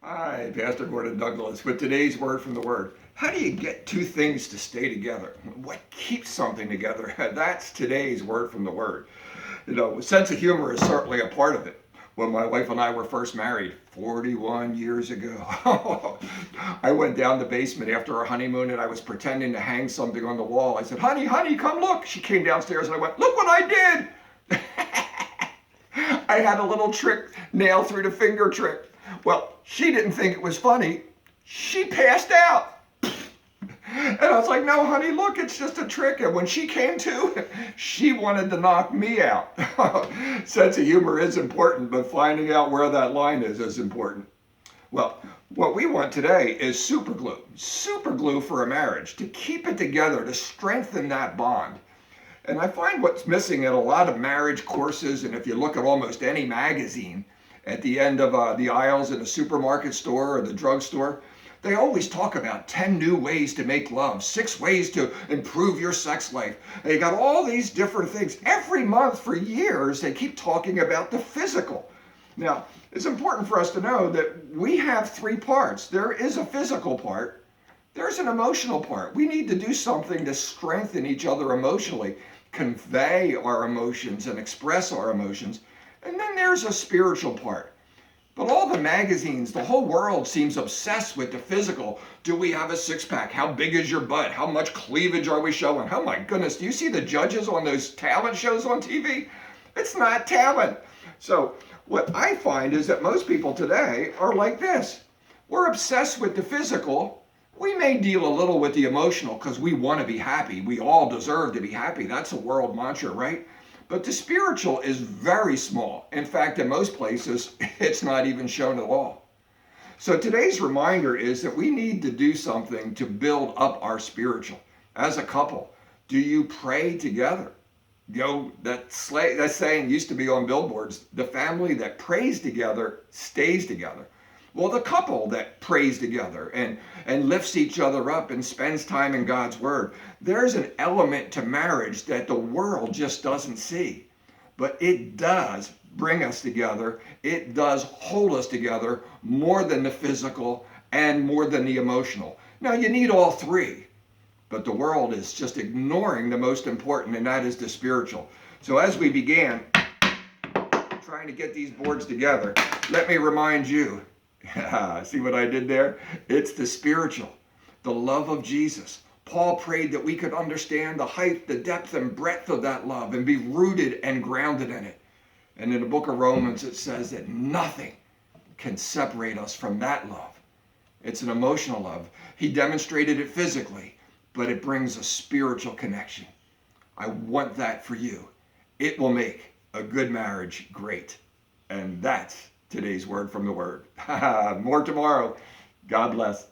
Hi, Pastor Gordon Douglas with today's word from the Word. How do you get two things to stay together? What keeps something together? That's today's word from the Word. Sense of humor is certainly a part of it. When my wife and I were first married 41 years ago, I went down the basement after our honeymoon and I was pretending to hang something on the wall. I said, honey, come look. She came downstairs and I went, look what I did. I had a little trick, nail through the finger trick. Well, she didn't think it was funny. She passed out. And I was like, no, honey, look, it's just a trick. And when she came to, she wanted to knock me out. Sense of humor is important, but finding out where that line is important. Well, what we want today is super glue. Super glue for a marriage, to keep it together, to strengthen that bond. And I find what's missing in a lot of marriage courses, and if you look at almost any magazine, at the end of the aisles in a supermarket store or the drugstore, they always talk about 10 new ways to make love, 6 ways to improve your sex life. They got all these different things. Every month for years, they keep talking about the physical. Now, it's important for us to know that we have 3 parts. There is a physical part. There's an emotional part. We need to do something to strengthen each other emotionally, convey our emotions and express our emotions. And then there's a spiritual part. But all the magazines, the whole world seems obsessed with the physical. Do we have a six-pack? How big is your butt? How much cleavage are we showing? Oh my goodness, do you see the judges on those talent shows on TV? It's not talent. So what I find is that most people today are like this. We're obsessed with the physical. We may deal a little with the emotional because we want to be happy. We all deserve to be happy. That's a world mantra, right? But the spiritual is very small. In fact, in most places, it's not even shown at all. So today's reminder is that we need to do something to build up our spiritual. As a couple, do you pray together? That saying used to be on billboards, the family that prays together stays together. Well, the couple that prays together and lifts each other up and spends time in God's Word, there's an element to marriage that the world just doesn't see. But it does bring us together. It does hold us together more than the physical and more than the emotional. Now, you need all 3, but the world is just ignoring the most important, and that is the spiritual. So as we began trying to get these boards together, let me remind you, see what I did there? It's the spiritual, the love of Jesus. Paul prayed that we could understand the height, the depth, and breadth of that love and be rooted and grounded in it. And in the book of Romans, it says that nothing can separate us from that love. It's an emotional love. He demonstrated it physically, but it brings a spiritual connection. I want that for you. It will make a good marriage great. And that's today's word from the Word. More tomorrow. God bless.